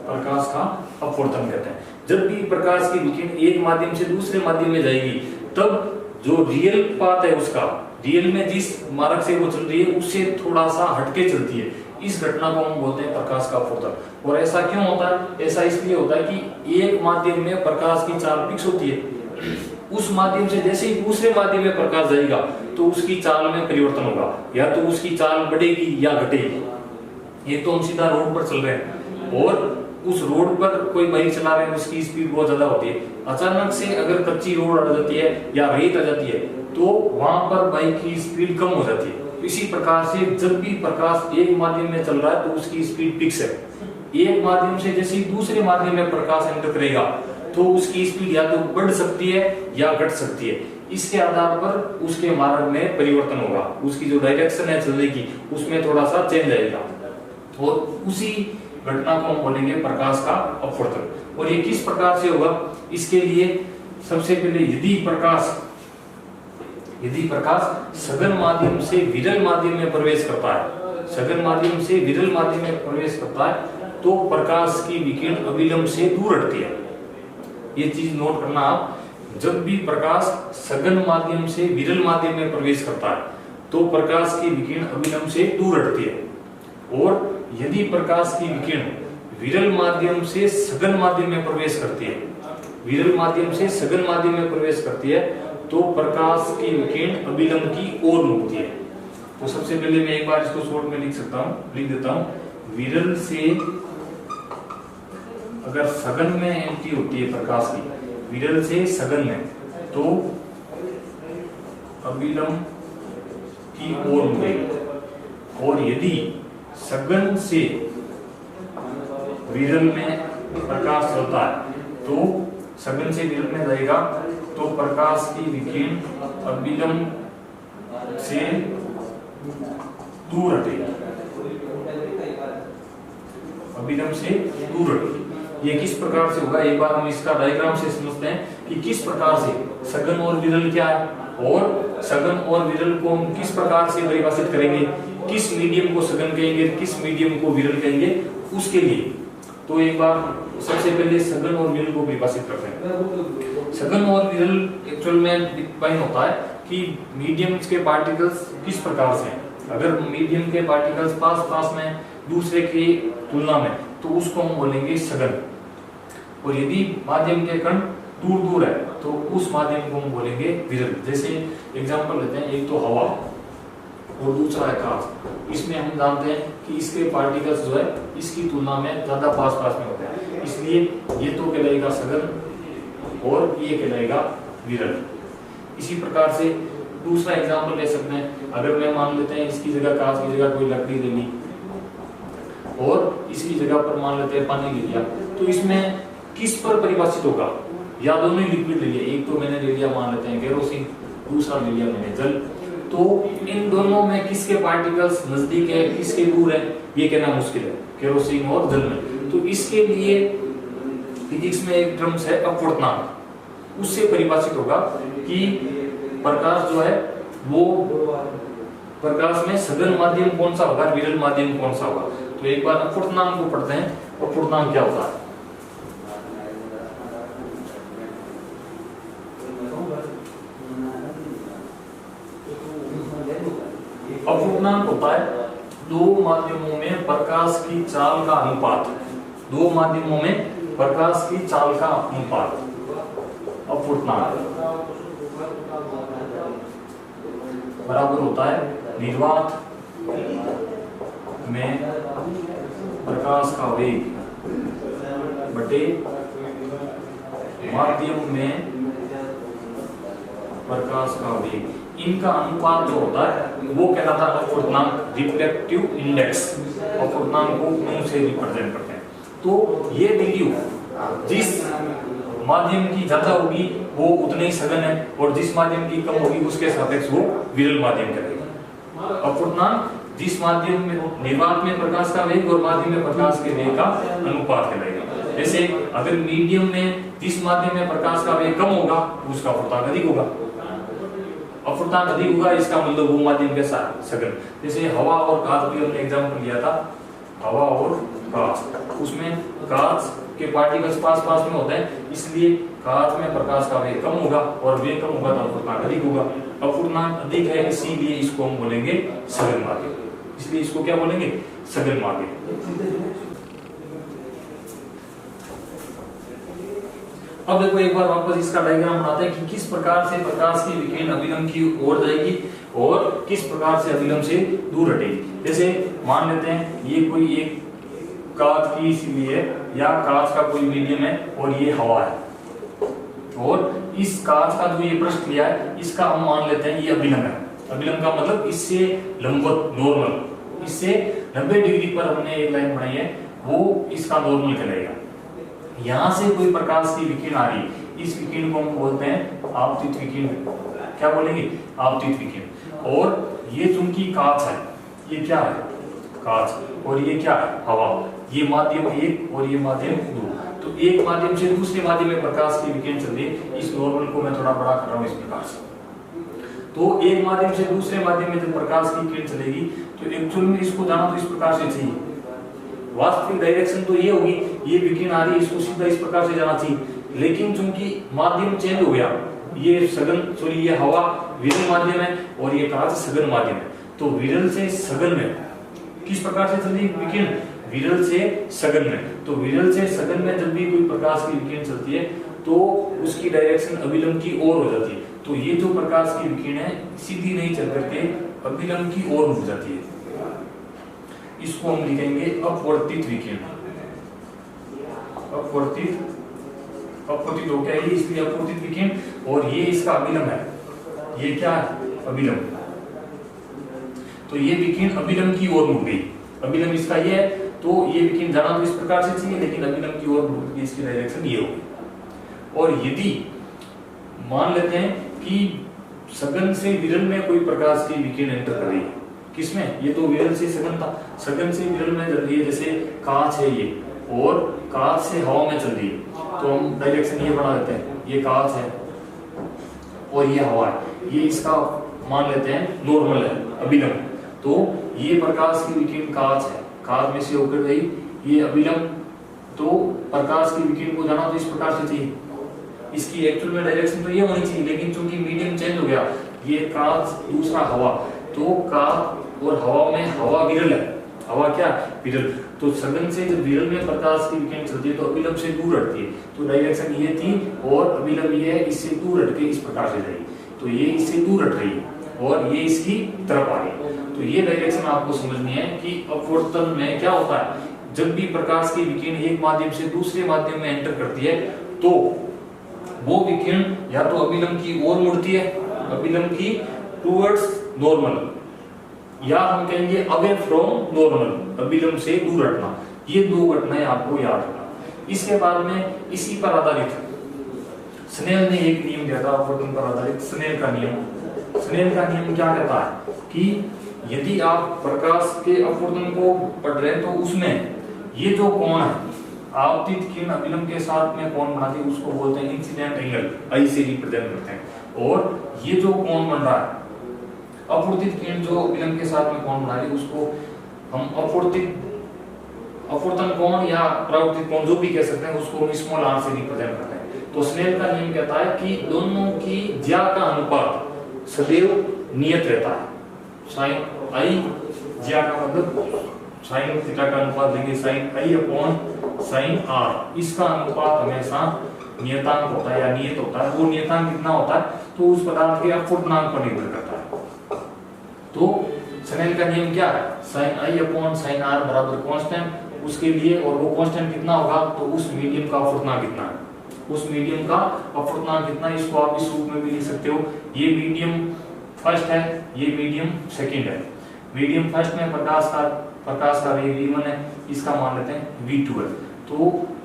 प्रकाश का अपवर्तन कहते हैं। जब भी प्रकाश की विकिरण एक माध्यम से दूसरे माध्यम में जाएगी तब जो रियल पाथ है उसका, रियल में जिस मार्ग से वो चल रही है उससे थोड़ा सा हटके चलती है। इस घटना को हम बोलते हैं प्रकाश का अपवर्तन। और ऐसा क्यों होता है? ऐसा इसलिए होता है कि एक माध्यम में प्रकाश की चाल फिक्स होती है, उस माध्यम से जैसे ही दूसरे माध्यम में प्रकाश जाएगा तो उसकी चाल में परिवर्तन होगा, या तो उसकी चाल बढ़ेगी या घटेगी। ये तो हम सीधा रोड पर चल रहे हैं और उस रोड पर कोई बाइक चला रहे हैं, उसकी स्पीड बहुत ज्यादा होती है। अचानक से अगर कच्ची रोड आ जाती है या रेत आ जाती है तो वहां पर बाइक की स्पीड कम हो जाती है। इसी प्रकार से जब भी प्रकाश एक माध्यम में चल रहा है तो उसकी स्पीड फिक्स है। एक माध्यम से जैसे ही दूसरे माध्यम में प्रकाश एंटर करेगा तो उसकी स्पीड या तो बढ़ सकती है या घट सकती है। इसके आधार पर उसके मार्ग में परिवर्तन होगा, उसकी जो डायरेक्शन है चलने की उसमें थोड़ा सा चेंज आएगा, और उसी घटना को हम बोलेंगे प्रकाश का अपवर्तन। और ये किस प्रकार से होगा? इसके लिए सबसे पहले यदि प्रकाश सघन माध्यम से विरल माध्यम में प्रवेश करता है, सघन माध्यम से विरल माध्यम में प्रवेश करता है तो प्रकाश की विकिरण अविलंब से दूर हटती है। ये चीज नोट करना आप। जब भी प्रकाश सघन माध्यम से विरल माध्यम में प्रवेश करता है तो प्रकाश की विकिरण अविलंब से दूर हटती है। और यदि प्रकाश की विकिरण विरल माध्यम से सघन माध्यम में प्रवेश करती है विरल माध्यम से सघन माध्यम में प्रवेश करती है तो प्रकाश की विकिरण अभिलंब की ओर मुड़ती है। तो सबसे पहले मैं एक बार इसको शॉर्ट में लिख देता हूं। विरल से अगर सघन में एंट्री होती है प्रकाश की, विरल से सघन में, तो अभिलंब की ओर मुड़ेगी। और यदि सघन से विरल में प्रकाश चलता है तो सघन से विरल में जाएगा तो प्रकाश की विकिरण अभिलंब से दूर हटेगी, अभिलंब से दूर हटेगी। ये किस प्रकार से होगा, एक बार हम इसका डायग्राम से समझते हैं कि किस प्रकार से सघन और विरल क्या है, और सघन और विरल को हम किस प्रकार से परिभाषित करेंगे, किस मीडियम को सघन कहेंगे, किस मीडियम को विरल कहेंगे, उसके लिए। तो एक बार सबसे पहले सघन और विरल को परिभाषित करते हैं। सघन और विरल एक्चुअल में डिफाइन होता है कि मीडियम्स के पार्टिकल्स किस प्रकार से हैं। अगर मीडियम के पार्टिकल्स पास में दूसरे की तुलना में, तो उसको हम बोलेंगे सघन। और यदि माध्यम के कण दूर दूर है तो उस माध्यम को हम बोलेंगे विरल। जैसे एग्जांपल लेते हैं, एक तो हवा और दूसरा है कांच। इसमें हम जानते हैं कि इसके पार्टिकल्स जो है इसकी तुलना में ज्यादा पास में होते हैं, इसलिए ये तो कहलाएगा सघन और ये कहलाएगा विरल। इसी प्रकार से दूसरा एग्जांपल ले सकते हैं। अगर मैं मान लेते हैं इसकी जगह कांच की जगह कोई लकड़ी ले ली और इसकी जगह पर मान लेते हैं पानी ले लिया, तो इसमें किस पर परिभाषित होगा, या दोनों ही लिक्विड ले लिया, एक तो मैंने ले लिया मान लेते हैं केरोसिन, दूसरा ले लिया मैंने जल, तो इन दोनों में किसके पार्टिकल्स नजदीक है किसके दूर है ये कहना मुश्किल है, केरोसिन और जल में। तो इसके लिए फिजिक्स में एक टर्म्स है अपवर्तनांक, उससे परिभाषित होगा कि प्रकाश जो है वो प्रकाश में सघन माध्यम कौन सा होगा, विरल माध्यम कौन सा होगा। तो एक बार अपवर्तनांक को पढ़ते हैं। अपवर्तनांक क्या होता है? अपवर्तनांक होता है दो माध्यमों में प्रकाश की चाल का अनुपात, दो माध्यमों में प्रकाश की चाल का अनुपात अपवर्तनांक बराबर होता है निर्वात में प्रकाश का वेग बटे माध्यम में प्रकाश का वेग। इनका अनुपात जो होता है वो कहलाता है अपवर्तनांक, रिफ्लेक्टिव इंडेक्स। अपवर्तनांक को से रिप्रेजेंट करते हैं। तो ये वैल्यू जिस माध्यम की ज्यादा होगी वो उतने ही सघन है, और जिस माध्यम की कम होगी उसके सापेक्ष वो विरल माध्यम कहलाएगा। अपवर्तनांक जिस माध्यम में निर्वात में प्रकाश का वेग और माध्यम में प्रकाश के वेग का अनुपात कहलाएगा। जैसे अगर मीडियम में जिस माध्यम में प्रकाश का वेग कम होगा उसका अपवर्तनांक अधिक होगा, अपवर्तनांक अधिक होगा इसका मतलब वो माध्यम के साथ सघन। जैसे हवा और कांच भी हमने एग्जांपल लिया था, हवा और कांच, उसमें कांच के पार्टिकल्स पास में होते हैं, इसलिए कांच में प्रकाश का वेग कम होगा और वेग कम होगा तो अपवर्तनांक अधिक होगा। अपवर्तनांक अधिक है इसीलिए इसको हम बोलेंगे सघन माध्यम, इसलिए इसको क्या बोलेंगे, सघन माध्यम। अब देखो एक बार वापस इसका डायग्राम बनाते हैं कि किस प्रकार से प्रकाश की विकिरण अभिलंब की ओर जाएगी और किस प्रकार से अभिलंब से दूर हटेगी। जैसे मान लेते हैं ये कोई एक कांच की इसलिए या कांच का कोई मीडियम है और ये हवा है, और इस कांच का जो ये पृष्ठ लिया है इसका हम मान लेते हैं ये अभिलंब है। अभिलंब का मतलब इससे लंबवत नॉर्मल, इससे 90 डिग्री पर हमने एक लाइन बनाई है, वो इसका नॉर्मल कहलाएगा। यहां से कोई प्रकाश की विकिरण आ रही है, इस विकिरण को हम बोलते हैं आपतित विकिरण। क्या बोलेंगे, आपतित विकिरण। और ये चूंकि कांच है, ये क्या है, कांच, और ये क्या है, हवा। ये माध्यम एक और ये माध्यम दो, तो एक माध्यम से दूसरे माध्यम में प्रकाश की विकिरण चल रही है। इस नॉर्मल को मैं थोड़ा बड़ा कर रहा हूं इस प्रकार से। तो एक माध्यम से दूसरे माध्यम में जब प्रकाश की किरण चलेगी तो एक्चुअल में इसको जाना तो इस प्रकार से चाहिए, वास्तविक डायरेक्शन तो ये होगी, ये विकिरण आ रही है इसको सीधा इस प्रकार से जाना चाहिए, लेकिन चूंकि माध्यम चेंज हो गया, ये सघन सॉरी ये हवा विरल माध्यम है और ये कांच सघन माध्यम है, तो विरल से सघन में किस प्रकार से चलती है विकिरण, विरल से सघन में। तो विरल से सघन में जब भी कोई प्रकाश की विकिरण चलती है तो उसकी डायरेक्शन अभिलंब की ओर हो जाती है। तो ये जो प्रकाश की विकिरण है सीधी नहीं चल करके अभिलंब की ओर मुड़ जाती है, इसको हम लिखेंगे अपवर्तित विकिरण। अपवर्तित हो गया ये, इसलिए अपवर्तित विकिरण। और ये इसका अभिलंब है, ये क्या है अभिलंब। तो ये विकिरण अभिलंब की ओर मुड़ गई, अभिलंब इसका ये है, तो ये विकिरण जाना तो इस प्रकार से चाहिए, लेकिन अभिलंब की ओर मुड़ गई, इसकी डायरेक्शन ये होगी। और यदि मान लेते हैं कि सघन से विरल में कोई प्रकाश की विकिरण एंटर कर रही है, किसमें, ये तो विरल से सघन था, सघन से विरल में चल रही है, जैसे कांच है ये, और कांच से हवा में चल रही है, तो हम डायरेक्शन ये बना लेते हैं, ये कांच है और ये हवा है, ये इसका मान लेते हैं नॉर्मल है अभिलंब। तो ये प्रकाश की विकिरण कांच है, कांच में से होकर गई, ये अभिलंब। तो प्रकाश की विकिरण को जाना तो इस प्रकार से चाहिए, इसकी एक्चुअल में डायरेक्शन तो ये होनी चाहिए, लेकिन चूंकि मीडियम चेंज हो गया, ये कांच दूसरा हवा, तो कांच और हवा में हवा विरल है, हवा क्या विरल। तो सघन से जब विरल में प्रकाश की विकिरण चलती है तो अभिलंब से दूर हटती है, तो डायरेक्शन ये थी, और अभिलंब ये है, इससे दूर हट के इस प्रकार से जाएगी, तो ये इससे दूर हट रही है और ये इसकी तरफ आ रही है। तो ये डायरेक्शन आपको समझनी है कि अपवर्तन में क्या होता है, जब भी प्रकाश की विकिरण एक माध्यम से दूसरे माध्यम में एंटर करती है, तो वो विकिरण या तो अभिलंब की ओर मुड़ती है, अभिलंब की टुवर्ड्स नॉर्मल, या हम कहेंगे अवे फ्रॉम नॉर्मल, अभिलंब से दूर हटना। ये दो घटनाएं आपको याद रखना। इसके बाद में इसी पर आधारित स्नेल ने एक नियम दिया था अपवर्तन पर आधारित, स्नेल का नियम। स्नेल का नियम क्या कहता है कि यदि आप प्रकाश के अपवर्तन को पढ़ रहे हैं तो उसमें ये जो कोण है, आपतित किरण अभिलंब के साथ में कोण बनाती है, उसको बोलते हैं इंसिडेंट एंगल, आई से रिप्रेजेंट करते हैं। और ये जो कोण बन रहा है, अपवर्तित किरण जो अभिलंब के साथ में कोण बना रही है, उसको हम अपवर्तन कोण या परावर्तित कोण जो भी कह सकते हैं, उसको हम स्मॉल आर से रिप्रेजेंट करते हैं। तो स्नेल का नियम कहता है कि दोनों की ज्या का अनुपात सदैव नियत रहता है। साइन आई, ज्या का मतलब साइन थीटा का अनुपात लेंगे sine I upon sine R, इसका अनुपात हमेशा नियतांक होता है या नियत होता है। वो नियतांक कितना होता है तो उस पदार्थ के अपवर्तनांक पर निर्भर करता है। तो स्नेल का नियम क्या है, sine I upon sine R बराबर कांस्टेंट, उसके लिए, और वो कांस्टेंट कितना होगा तो उस मीडियम का अपवर्तनांक कितना है, उस मीडियम का अपवर्तनांक कितना, इसको आप इस रूप में भी लिख सकते हो। ये मीडियम फर्स्ट है, ये मीडियम सेकंड है। मीडियम फर्स्ट में प्रकाश का वेग v1 है, इसका मान लेते हैं v2 है। तो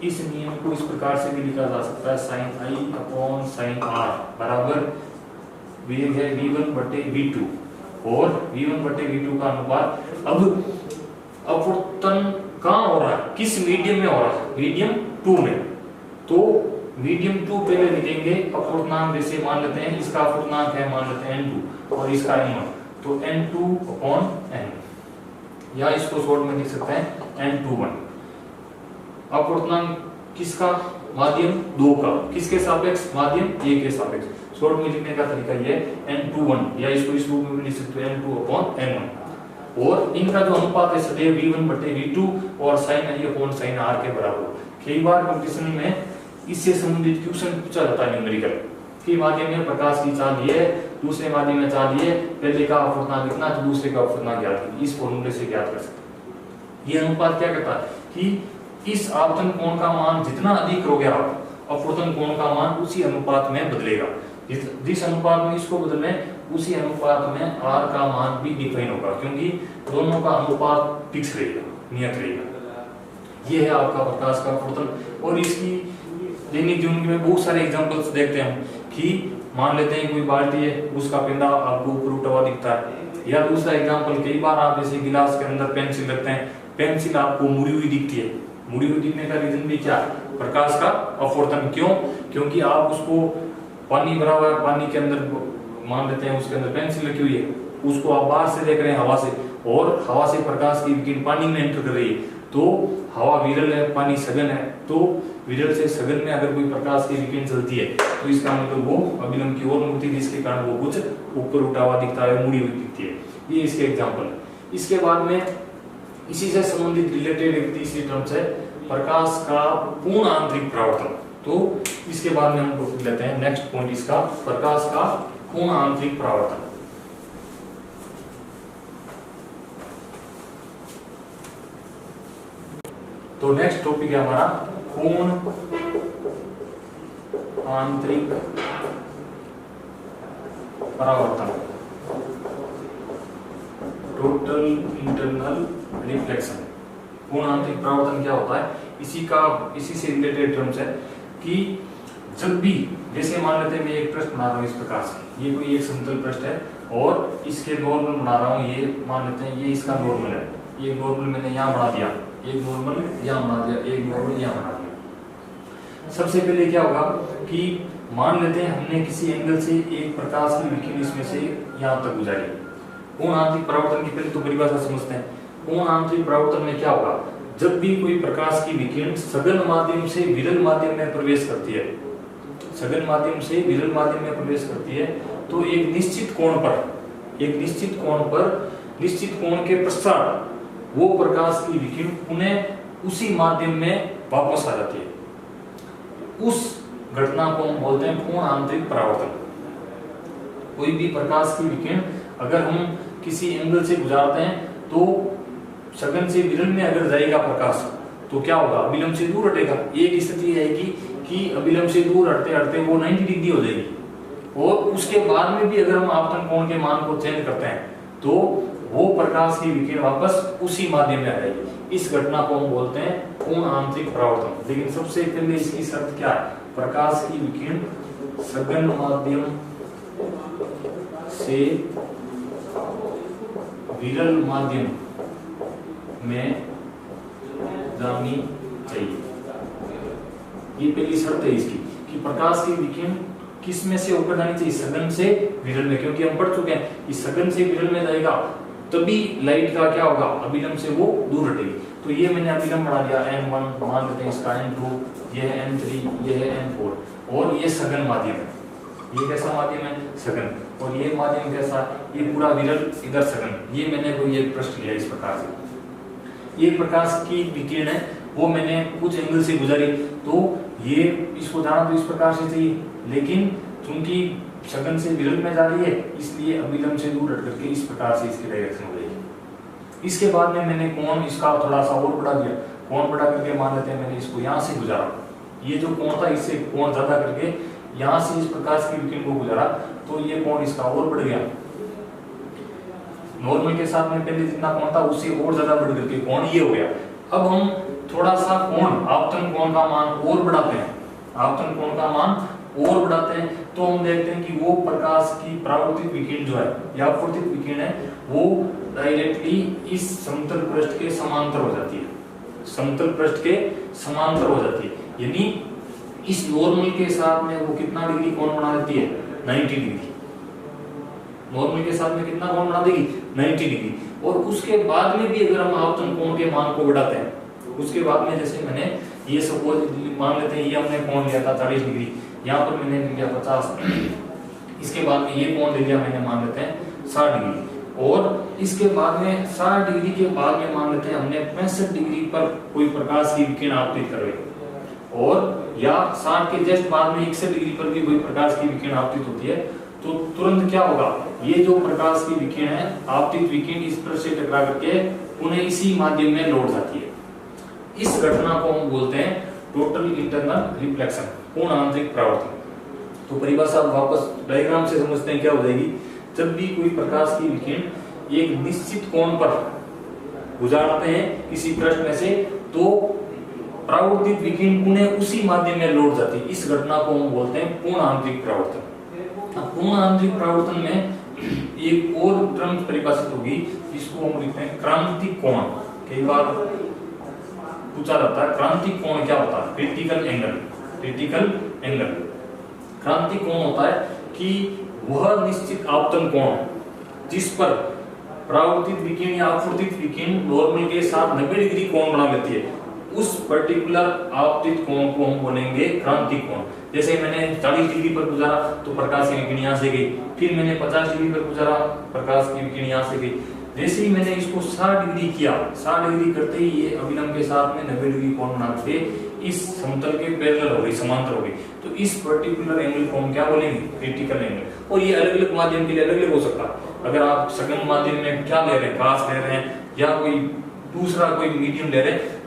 इस नियम को इस प्रकार से भी लिखा जा सकता है, sine I upon sine R बराबर वेग है v1 बटे v2, और v1 बटे v2 का अनुपात। अब अपवर्तन कहां हो रहा है, किस मीडियम में हो रहा है, मीडियम 2 में। तो मीडियम 2 पहले लिखेंगे अपवर्तनांक, जैसे मान लेते हैं इसका अपवर्तनांक है, मान लेते हैं n2 और इसका n1, तो n2 अपॉन n, या इसको शॉर्ट में लिख सकते हैं n21। अपवर्तनांक किसका, माध्यम 2 का, किसके सापेक्ष, माध्यम 1 के सापेक्ष। शॉर्ट में लिखने का तरीका ये n21, या इसको इस रूप में भी लिख सकते हैं n2 अपॉन n1। और इनका जो अनुपात है सदैव v1 बटे v2 और sin i upon sin r के बराबर। कई बार कंपटीशन में इससे संबंधित क्वेश्चन पूछा जाता है न्यूमेरिकल, कि माध्यम में प्रकाश की चाल ये है, दूसरे माध्यम में चाल ये, पहले का अपवर्तनांक कितना तो दूसरे का अपवर्तनांक ज्ञात कीजिए, इस फॉर्मूले से ज्ञात कर सकते हैं। ये अनुपात क्या कहता है कि इस आपतन कोण का मान जितना अधिक हो गया, अपवर्तन कोण का मान उसी अनुपात में बदलेगा। जिस अनुपात में इसको बदलने, उसी अनुपात में r का मान भी डिफाइन होगा, क्योंकि दोनों का अनुपात फिक्स रहेगा, नियत रहेगा। ये है आपका प्रकाश का अपवर्तन। और इसकी दैनिक जीवन में बहुत सारे एग्जांपल्स देखते हैं कि मान लेते हैं कोई बाल्टी है, उसका पिंडा आपको ऊपर उठा हुआ दिखता है, या दूसरा एग्जांपल, कई बार आप जैसे गिलास के अंदर पेंसिल रखते हैं, पेंसिल आपको मुड़ी हुई दिखती है। मुड़ी हुई दिखने का रीजन भी क्या है, प्रकाश का अपवर्तन। क्यों, क्योंकि आप उसको पानी भरा हुआ है, पानी के अंदर मान लेते हैं उसके अंदर पेंसिल रखी हुई है, उसको आप बाहर से देख रहे हैं हवा से, और हवा से प्रकाश की विकिरण पानी में एंटर कर रही है। तो हवा विरल है, पानी सघन है, तो विरल से सघन में अगर कोई प्रकाश की विकिरण चलती है तो इसका मतलब वो अभिलंब की ओर मुड़ती है, जिसके कारण वो कुछ ऊपर उठा हुआ दिखता है, मुड़ी हुई दिखती है। ये इसके एग्जांपल है। इसके बाद में इसी से संबंधित रिलेटेड एक तीसरी टर्म्स है प्रकाश का पूर्ण आंतरिक परावर्तन। तो इसके बाद में हम टॉपिक लेते हैं नेक्स्ट पॉइंट इसका, प्रकाश का पूर्ण आंतरिक परावर्तन। तो नेक्स्ट टॉपिक है हमारा पूर्ण आंतरिक परावर्तन, टोटल इंटरनल रिफ्लेक्शन। पूर्ण आंतरिक परावर्तन क्या होता है, इसी से रिलेटेड टर्म्स है कि जब भी, जैसे मान लेते हैं मैं एक पृष्ठ बना रहा हूँ इस प्रकार से, ये कोई एक समतल पृष्ठ है और इसके नॉर्मल बना रहा हूँ, ये मान लेते हैं ये इसका नॉर्मल है, ये नॉर्मल मैंने यहाँ बना दिया, एक नॉर्मल यहाँ बना दिया, एक नॉर्मल यहाँ बना दिया। सबसे पहले क्या होगा कि मान लेते हैं हमने किसी एंगल से एक प्रकाश की विकिरण इसमें से यहाँ तक गुजारी। पूर्ण आंतरिक परावर्तन की पहले तो परिभाषा समझते हैं। पूर्ण आंतरिक परावर्तन में क्या होगा, जब भी कोई प्रकाश की विकिरण सघन माध्यम से विरल माध्यम में प्रवेश करती है, सघन माध्यम से विरल माध्यम में प्रवेश करती है, तो एक निश्चित कोण के पश्चात वो प्रकाश की विकिरण पुनः उसी माध्यम में वापस आ जाती है। उस घटना को हम बोलते हैं पूर्ण आंतरिक परावर्तन। कोई भी प्रकाश की विकिरण अगर हम किसी एंगल से गुजारते हैं तो सघन से विरल में अगर जाएगा प्रकाश तो क्या होगा, अभिलंब से दूर हटेगा। एक स्थिति आएगी कि अभिलंब से दूर हटते हटते वो 90 डिग्री हो जाएगी, और उसके बाद में भी अगर हम आपतन कोण के मान को चेंज करते हैं तो वो प्रकाश की विकिरण वापस उसी माध्यम में आ जाएगी। इस घटना को हम बोलते हैं पूर्ण आंतरिक परावर्तन। लेकिन सबसे पहले इसकी शर्त क्या है, प्रकाश की विकिरण सघन माध्यम से विरल माध्यम में जानी चाहिए। ये पहली शर्त है इसकी कि प्रकाश की विकिरण किस में से होकर जानी चाहिए, सघन से विरल में, क्योंकि हम पढ़ चुके हैं कि सघन से विरल में जाएगा तभी लाइट का क्या होगा, अभिलंब से वो दूर हटेगी। तो ये मैंने अभिलंब बढ़ा दिया n1, मान लेते हैं इसका n2, ये है n3, ये है n4, और ये सघन माध्यम है। ये कैसा माध्यम है, सघन, और ये माध्यम कैसा, ये पूरा विरल, इधर सघन। ये मैंने कोई एक पृष्ठ लिया इस प्रकार से, ये प्रकाश की विकिरण है, वो मैंने कुछ एंगल से गुजारी, तो ये इसको जाना तो इस प्रकार से चाहिए, लेकिन चूंकि सघन से विरल में जा रही है इसलिए अभिलंब से दूर हट करके इस प्रकार से इसकी डायरेक्शन हो जाएगी। इसके बाद में मैंने कोण इसका थोड़ा सा और बढ़ा दिया, कोण बढ़ा करके मान लेते हैं मैंने इसको यहाँ से गुजारा, ये जो कोण था इससे कोण ज्यादा करके यहाँ से इस प्रकाश की विकिरण को गुजारा, तो ये कोण इसका और बढ़ गया। नॉर्मल के साथ में पहले जितना कोण था उससे और ज्यादा बढ़ करके कोण ये हो गया। अब हम थोड़ा सा कोण, आपतन कोण का मान और बढ़ाते हैं, आपतन कोण का मान और बढ़ाते हैं, तो हम देखते हैं कि वो प्रकाश की परावर्तित विकिरण जो है या अपवर्तित विकिरण है वो डायरेक्टली इस समतल पृष्ठ के समांतर हो जाती है, समतल पृष्ठ के समांतर हो जाती है। यानी इस नॉर्मल के साथ में वो कितना डिग्री कोण बना देती है, 90 डिग्री। नॉर्मल के साथ में कितना कोण बना देगी, 90 डिग्री। और उसके बाद में भी अगर हम आपतन कोण के मान को बढ़ाते हैं, उसके बाद में जैसे मैंने ये सपोज मान लेते हैं ये हमने कोण लिया था 40 डिग्री, यहाँ पर मैंने लिया 50, इसके बाद में ये कोण ले लिया मैंने मान लेते हैं 60 डिग्री, और इसके बाद में 60 डिग्री के बाद में मान लेते हैं हमने 65 डिग्री पर कोई प्रकाश की विकिरण आपतित कर रही, और या 60 के जस्ट बाद में 61 डिग्री पर भी कोई प्रकाश की विकिरण आपतित होती है, तो तुरंत क्या होगा, ये जो प्रकाश की विकिरण है आपतित विकिरण इस पर से टकरा करके उन्हें इसी माध्यम में लौट जाती है। इस घटना को हम बोलते हैं टोटल इंटरनल रिफ्लेक्शन, पूर्ण आंतरिक परावर्तन। तो परिभाषा वापस डायग्राम से समझते हैं क्या हो जाएगी, जब भी कोई प्रकाश की विकिरण एक निश्चित कोण पर गुजारते हैं किसी पृष्ठ में से, तो परावर्तित विकिरण पुनः उसी माध्यम में लौट जाती है। इस घटना को हम बोलते हैं पूर्ण आंतरिक परावर्तन। पूर्ण आंतरिक परावर्तन में एक और टर्म परिभाषित होगी जिसको हम लिखते हैं क्रांतिक कोण। कई बार पूछा जाता है क्रांतिक कोण क्या होता है, क्रिटिकल एंगल। क्रिटिकल एंगल, क्रांतिक कोण होता है कि वह निश्चित आपतन कोण जिस पर परावर्तित विकिरण या अपवर्तित विकिरण नॉर्मल के साथ 90 डिग्री कोण बना लेती है, उस पर्टिकुलर आपतित कोण को हम बोलेंगे क्रांतिक कोण। जैसे मैंने 40 डिग्री पर गुजारा तो प्रकाश की विकिरण यहाँ से गई, फिर मैंने 50 डिग्री पर गुजारा प्रकाश की विकिरण यहाँ से गई। जैसे ही मैंने इसको 60 डिग्री किया, 60 डिग्री करते ही ये अभिलंब के साथ में 90 डिग्री कोण बना के इस समतल के पैरेलल हो गई, समांतर हो गई, तो इस पर्टिकुलर एंगल को हम क्या बोलेंगे, क्रिटिकल एंगल। और ये अलग अलग माध्यम के लिए अलग अलग हो सकता है। अगर आप सघन माध्यम में क्या ले रहे हैं, कास ले रहे हैं या कोई दूसरा कोई मीडियम ले रहे हैं,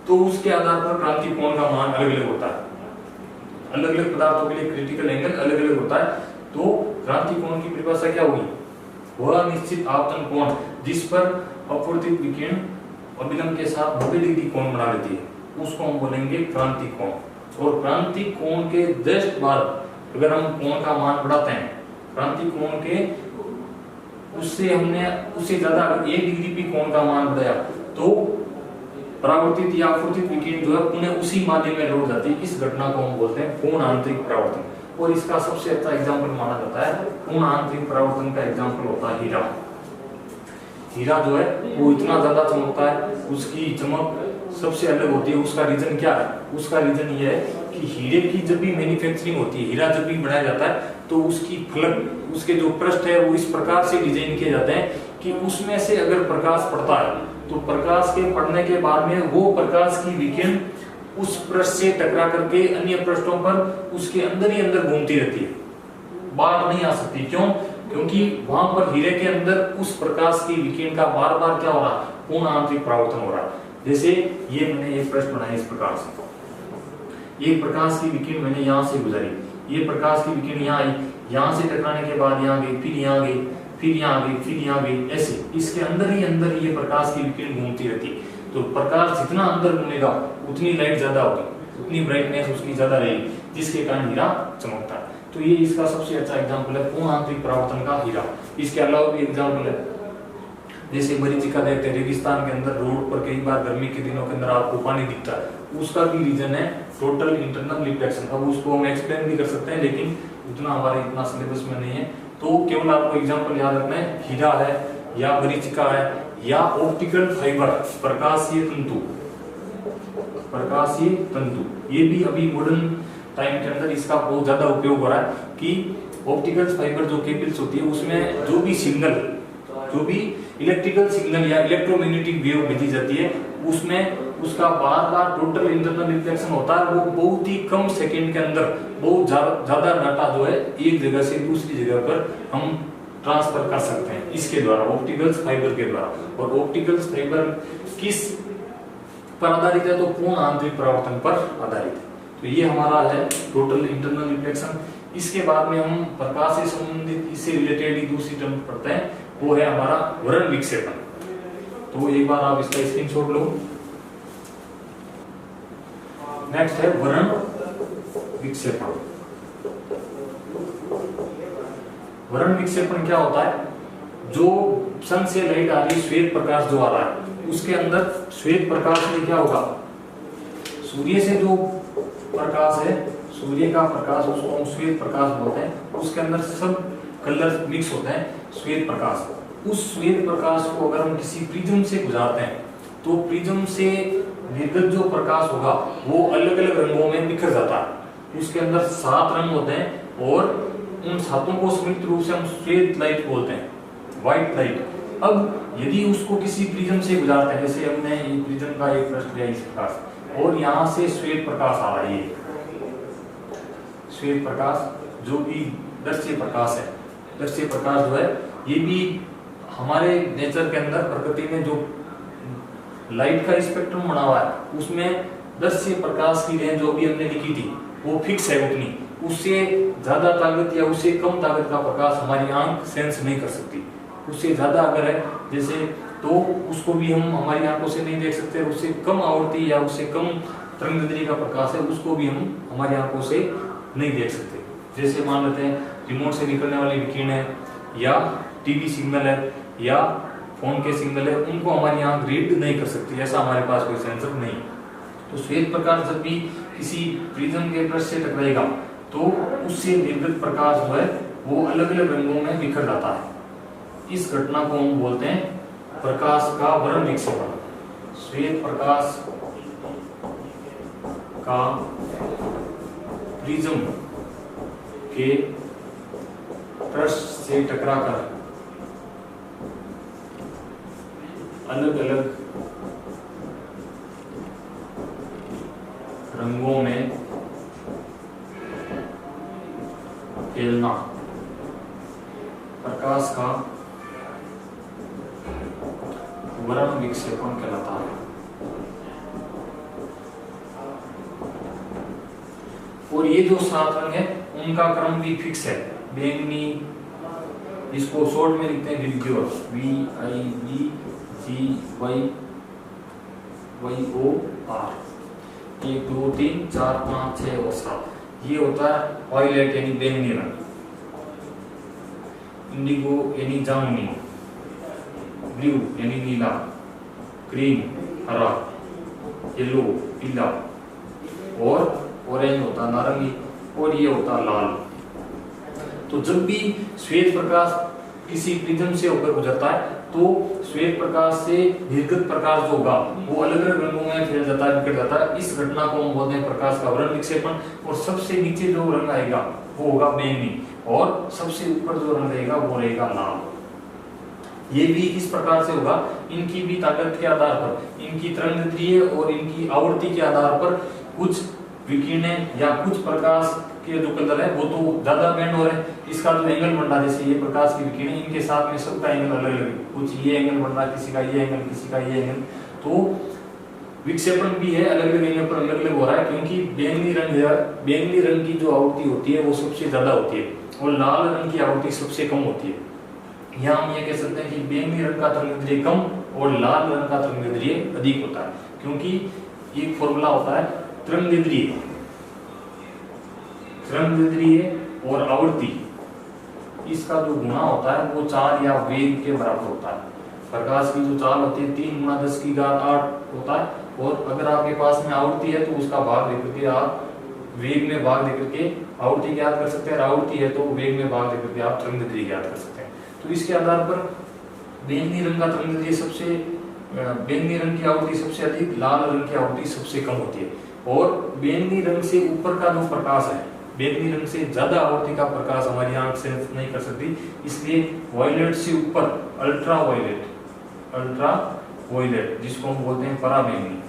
तो उसके आधार पर क्रांति कोण का मान अलग अलग होता है। अलग अलग पदार्थों के लिए क्रिटिकल एंगल अलग अलग होता है। तो क्रांति कोण की परिभाषा क्या होगी, वह निश्चित आपतन कोण जिस पर अपवर्तित विकिरण अभिलंब के साथ 90 डिग्री कोण बना लेती है, उसको हम बोलेंगे क्रांति कोण। और क्रांति कोण के जस्ट बाद अगर हम कोण का मान बढ़ाते हैं, क्रांति कोण के उससे हमने उससे ज्यादा 1 डिग्री भी कोण का मान बढ़ाया, तो परावर्तित या अपवर्तित विकिरण जो है उन्हें उसी माध्यम में लौट जाती है। इस घटना को हम बोलते हैं पूर्ण आंतरिक परावर्तन। और इसका सबसे अच्छा एग्जांपल माना जाता है, पूर्ण आंतरिक परावर्तन का एग्जांपल होता है हीरा। हीरा जो है वो इतना ज्यादा चमकता है, उसकी चमक सबसे अलग होती है। उसका रीजन क्या है, उसका रीजन ये है कि हीरे की जब भी मैन्युफैक्चरिंग होती है, हीरा जब भी बनाया जाता है, तो उसकी फलक, उसके जो पृष्ठ है वो इस प्रकार से डिजाइन किए जाते हैं कि उसमें से अगर प्रकाश पड़ता है तो प्रकाश के पड़ने के बाद में वो प्रकाश की विकिरण उस पृष्ठ से टकरा करके अन्य पृष्ठों पर उसके अंदर ही अंदर घूमती रहती है, बाहर नहीं आ सकती। क्यों? क्योंकि वहां पर हीरे के अंदर उस प्रकाश की विकिरण का बार बार क्या हो रहा है, पूर्ण आंतरिक परावर्तन हो रहा है। जैसे ये मैंने एक पृष्ठ बनाया इस प्रकार से, ये प्रकाश की विकिरण मैंने यहाँ से गुजारी, ये प्रकाश की विकिरण यहाँ आई, यहाँ से टकराने के बाद यहाँ गई, फिर यहाँ गई, फिर यहाँ गई, फिर यहाँ गई, ऐसे इसके अंदर ही अंदर ये प्रकाश की विकिरण घूमती रहती है। तो प्रकाश जितना अंदर घूमेगा उतनी लाइट ज्यादा होगी, उतनी ब्राइटनेस उसकी ज्यादा रहेगी, जिसके कारण हीरा चमकता है। तो ये इसका सबसे अच्छा एग्जांपल है पूर्ण आंतरिक परावर्तन का हीरा। इसके अलावा भी एग्जांपल है, जैसे मरीचिका देखते हैं रेगिस्तान के अंदर, रोड पर कई बार गर्मी के दिनों के अंदर आपको पानी दिखता है, उसका भी रीजन है टोटल इंटरनल रिफ्लेक्शन। अब उसको हम एक्सप्लेन भी कर सकते हैं, लेकिन उतना हमारे इतना सिलेबस में नहीं है, तो केवल आपको एग्जांपल याद रखना है, हीरा है या मरीचिका है या ऑप्टिकल फाइबर, प्रकाशीय तंतु, प्रकाशीय तंतु। ये भी अभी मॉडर्न टाइम के अंदर इसका बहुत ज्यादा उपयोग हो रहा है कि ऑप्टिकल फाइबर जो केबल्स होती है उसमें जो भी सिग्नल, जो भी इलेक्ट्रिकल सिग्नल या इलेक्ट्रोमैग्नेटिक वेव भेजी जाती है, उसमें उसका बार बार टोटल इंटरनल रिफ्लेक्शन होता है। वो बहुत ही कम सेकंड के अंदर बहुत ज्यादा डाटा जो है एक जगह से दूसरी जगह पर हम ट्रांसफर कर सकते हैं इसके द्वारा, ऑप्टिकल फाइबर के द्वारा। और ऑप्टिकल फाइबर किस पर आधारित है, तो पूर्ण आंतरिक परावर्तन पर आधारित है। तो ये हमारा है टोटल इंटरनल रिफ्लेक्शन। इसके बाद में हम प्रकाश से संबंधित इससे रिलेटेड ही दूसरी टर्म पढ़ते हैं, वो है हमारा वर्ण विक्षेपण। तो एक बार आप इसका स्क्रीनशॉट लो। नेक्स्ट है वर्ण विक्षेपण। वर्ण विक्षेपण क्या होता है, जो सन से लाइट आ रही, श्वेत प्रकाश जो आ रहा है, उसके अंदर श्वेत प्रकाश में क्या होगा, सूर्य से जो प्रकाश है, सूर्य का प्रकाश, उसको हम श्वेत प्रकाश बोलते हैं, उसके अंदर सब कलर मिक्स होते हैं, श्वेत प्रकाश। उस श्वेत प्रकाश को अगर हम किसी प्रिज्म से गुजारते हैं, तो प्रिज्म से निर्गत जो प्रकाश होगा वो अलग अलग रंगों में बिखर जाता है। उसके अंदर 7 रंग होते हैं और उन 7 को संयुक्त रूप से हम श्वेत लाइट बोलते हैं, व्हाइट लाइट। अब यदि उसको किसी प्रिज्म से गुजारते हैं, जैसे हमने ये प्रिज्म का एक पृष्ठ लिया इस प्रकार से, और यहाँ से श्वेत प्रकाश आ रहा है, ये श्वेत प्रकाश जो कि दृश्य प्रकाश है। दृश्य प्रकाश जो है ये भी हमारे नेचर के अंदर, प्रकृति में जो लाइट का स्पेक्ट्रम बना हुआ है, उसमें दृश्य प्रकाश की रेंज जो भी हमने लिखी थी वो फिक्स है उतनी, उससे ज्यादा ताकत या उससे कम ताकत का प्रकाश हमारी आंख सेंस नहीं कर सकती। उससे ज्यादा अगर है जैसे, तो उसको भी हम हमारी आंखों से नहीं देख सकते। उससे कम आवृत्ति या उससे कम तरंगदैर्घ्य का प्रकाश है, उसको भी हम हमारी आंखों से नहीं देख सकते। जैसे मान लेते हैं रिमोट से निकलने वाली विकिरण है, या टीवी सिग्नल है, या फोन के सिग्नल है, उनको हमारी आंख रीड नहीं कर सकती, ऐसा हमारे पास कोई सेंसर नहीं। तो श्वेत प्रकाश जब भी किसी प्रिज्म के पृष्ठ से टकराएगा, तो उससे निर्गत प्रकाश जो है वो अलग अलग रंगों में बिखर जाता है। इस घटना को हम बोलते हैं प्रकाश का वर्ण विक्षेपण। श्वेत प्रकाश का प्रिज्म के पृष्ठ से टकराकर अलग अलग रंगों में फैलना प्रकाश का वर्ण विक्षेपण कहलाता है। और ये जो 7 रंग है उनका क्रम भी फिक्स है। बैंगनी, इसको शॉर्ट में लिखते हैं विग्योर, VIGGYOR, 1 2 3 4 5 6 और 7। ये होता है वायलेट यानी बैंगनी रंग, इंडिगो यानी जामुनी, ब्लू यानी नीला, ग्रीन हरा, येलो पीला, और ऑरेंज होता नारंगी, और ये होता लाल। तो जब भी श्वेत प्रकाश किसी प्रिज्म से होकर गुजरता है तो श्वेत प्रकाश से निर्गत प्रकाश जो होगा वो अलग अलग रंगों में फैल जाता है, बिखर जाता है। इस घटना को हम बोलते हैं प्रकाश का वर्ण विक्षेपण। और सबसे नीचे जो रंग आएगा वो होगा बैंगनी, और सबसे ऊपर जो रंग रहेगा वो रहेगा लाल। ये भी इस प्रकार से होगा, इनकी भी ताकत के आधार पर, इनकी तरंगदैर्ध्य और इनकी आवृत्ति के आधार पर कुछ विकिरणें या कुछ प्रकाश के जो कलर है वो तो ज्यादा बैंड हो रहे हैं। इसका जो एंगल बन रहा है, जैसे ये प्रकाश की विकिरण, इनके साथ में सबका एंगल अलग अलग, कुछ ये एंगल बन रहा है, किसी का ये एंगल, किसी का ये एंगल। तो विक्षेपण भी है अलग अलग एंगल पर अलग अलग हो रहा है, क्योंकि बैंगनी रंग की जो आवृत्ति होती है वो सबसे ज्यादा होती है और लाल रंग की आवृत्ति सबसे कम होती है। यहाँ हम ये कह सकते हैं कि बैंगनी रंग का तरंगदैर्ध्य कम और लाल रंग का तरंगदैर्ध्य अधिक होता है, क्योंकि एक फॉर्मूला होता है तरंगदैर्ध्य और आवृत्ति, इसका जो गुणा होता है वो 4 या वेग के बराबर होता है। प्रकाश की जो चाल होती है 3 × 10⁸ होता है, और अगर आपके पास में आवृत्ति है तो उसका भाग लेकर के आप वेग में भाग लेकर के आवृत्ति ज्ञात कर सकते हैं, आवृत्ति है तो वेग में भाग लेकर के आप तरंगदैर्ध्य ज्ञात कर सकते हैं। तो इसके आधार पर बैंगनी रंग का तरंगदैर्ध्य बैंगनी रंग की आवृत्ति सबसे अधिक, लाल रंग की आवृत्ति सबसे कम होती है। और बैंगनी रंग से ऊपर का जो प्रकाश है, बैंगनी रंग से ज्यादा आवृत्ति का प्रकाश हमारी आंख सेंस नहीं कर सकती, इसलिए वायलेट से ऊपर अल्ट्रा वायलेट जिसको हम बोलते हैं पराबैंगनी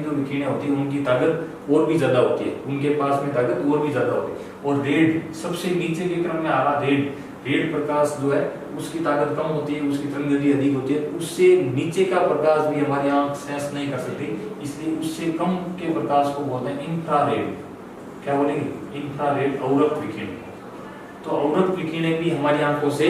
जो विकिरणें होती है उनकी ताकत और भी ज्यादा होती है, उनके पास में ताकत और भी ज्यादा होती है। और रेड सबसे नीचे के क्रम में आ रहा रेड प्रकाश जो है उसकी ताकत कम होती है, उसकी तरंगदैर्ध्य अधिक होती है, उससे नीचे का प्रकाश भी हमारी आंख सेंस नहीं कर सकती, इसलिए उससे कम के प्रकाश को बोलते हैं इंफ्रारेड। क्या बोलेंगे? इंफ्रारेड अवरक्त विकिरण। तो अवरक्त विकिरणें भी हमारी आंखों से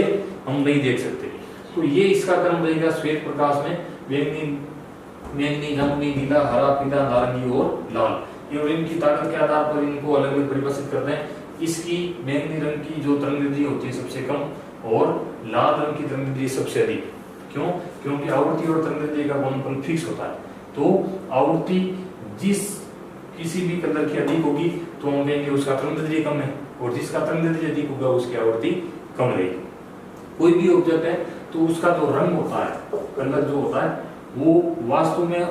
हम नहीं देख सकते। तो ये इसका क्रम रहेगा श्वेत प्रकाश में बैंगनी, जामुनी, नीला, हरा, पीला, नारंगी और लाल। और इनकी ताकत के आधार पर इनको अलग अलग परिभाषित करते हैं। इसकी बैंगनी रंग की जो तरंगदैर्ध्य होती है सबसे कम और लाल रंग की तरंगदैर्ध्य सबसे अधिक। क्यों? क्योंकि आवृत्ति और तरंगदैर्ध्य का गुणनफल फिक्स होता है। तो आवृत्ति जिस किसी भी कलर की अधिक होगी तो हम कहेंगे उसका तरंगदैर्ध्य कम है, और जिसका तरंगदैर्ध्य अधिक होगा उसकी आवृत्ति कम रहेगी। कोई भी ऑब्जेक्ट है तो उसका जो रंग होता है, कलर जो होता है, वो वास्तव में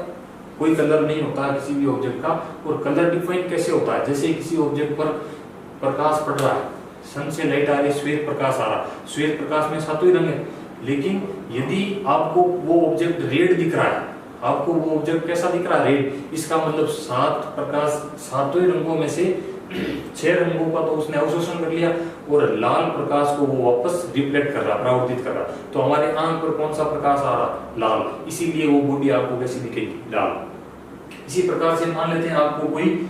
कोई कलर नहीं होता है किसी भी ऑब्जेक्ट का। और कलर डिफाइन कैसे होता है? जैसे किसी ऑब्जेक्ट पर प्रकाश पड़ रहा है, सन से लाइट आ रही है, श्वेत प्रकाश आ रहा है, श्वेत प्रकाश में 7 ही रंग है, लेकिन यदि आपको वो ऑब्जेक्ट रेड दिख रहा है, आपको वो ऑब्जेक्ट कैसा दिख रहा है? रेड। इसका मतलब 7 प्रकाश 7 रंगों में से 6 रंगों का तो उसने अवशोषण कर लिया और लाल प्रकाश को वो वापस रिफ्लेक्ट कर रहा, परावर्तित कर रहा। तो हमारे आंख पर कौन सा प्रकाश आ रहा? लाल। इसीलिए वो बॉडी आपको कैसी दिखेगी? लाल। इसी प्रकार से मान लेते हैं आपको कोई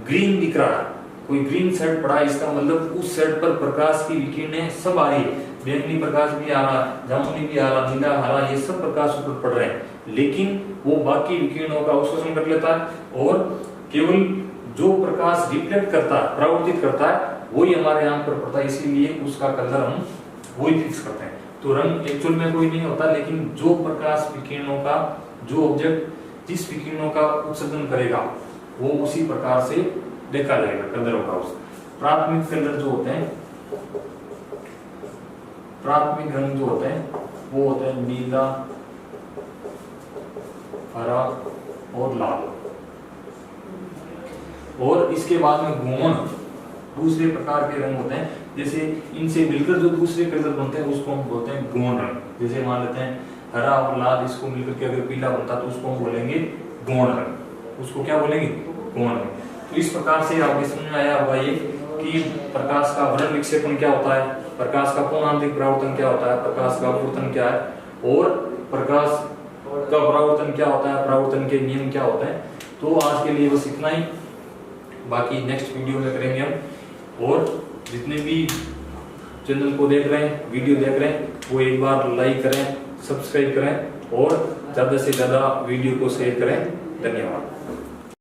ग्रीन दिख रहा है, कोई ग्रीन शर्ट पड़ा है, इसका मतलब उस शर्ट पर प्रकाश की विकिरणें सब आ रही है, बैंगनी प्रकाश भी आ रहा, जामुनी भी आ रहा, नीला, हरा, ये सब प्रकाश ऊपर पड़ रहे हैं, लेकिन वो बाकी विकिरणों का अवशोषण कर लेता है और केवल जो प्रकाश रिफ्लेक्ट करता है, परावर्तित करता है, वही हमारे आंख पर पड़ता है। इसीलिए उसका कलर हम वही फिक्स करते हैं। तो रंग एक्चुअल में कोई नहीं होता, लेकिन जो प्रकाश विकिरणों का, जो ऑब्जेक्ट जिस विकिरणों का उत्सर्जन करेगा वो उसी प्रकार से देखा जाएगा कलरों का। प्राथमिक कलर जो होते हैं, प्राथमिक रंग जो होते हैं वो होते हैं नीला, हरा और लाल। और इसके बाद में गौण दूसरे प्रकार के रंग होते हैं, जैसे इनसे मिलकर जो दूसरे कलर बनते हैं उसको हम बोलते हैं गौण रंग। जैसे मान लेते हैं हरा और लाल, इसको मिलकर के अगर पीला बनता तो उसको हम बोलेंगे गौण रंग। उसको क्या बोलेंगे? कोण में। तो इस प्रकार से आपके समझ में आया होगा ये कि प्रकाश का वर्ण विक्षेपण क्या होता है, प्रकाश का कोणांतरिक परावर्तन क्या होता है, प्रकाश का अपवर्तन क्या है और प्रकाश का परावर्तन क्या होता है, परावर्तन के नियम क्या होते हैं। तो आज के लिए बस इतना ही, बाकी नेक्स्ट वीडियो में करेंगे हम। और जितने भी चैनल को देख रहे हैं, वीडियो देख रहे हैं, वो एक बार लाइक करें, सब्सक्राइब करें और ज़्यादा से ज़्यादा वीडियो को शेयर करें। धन्यवाद।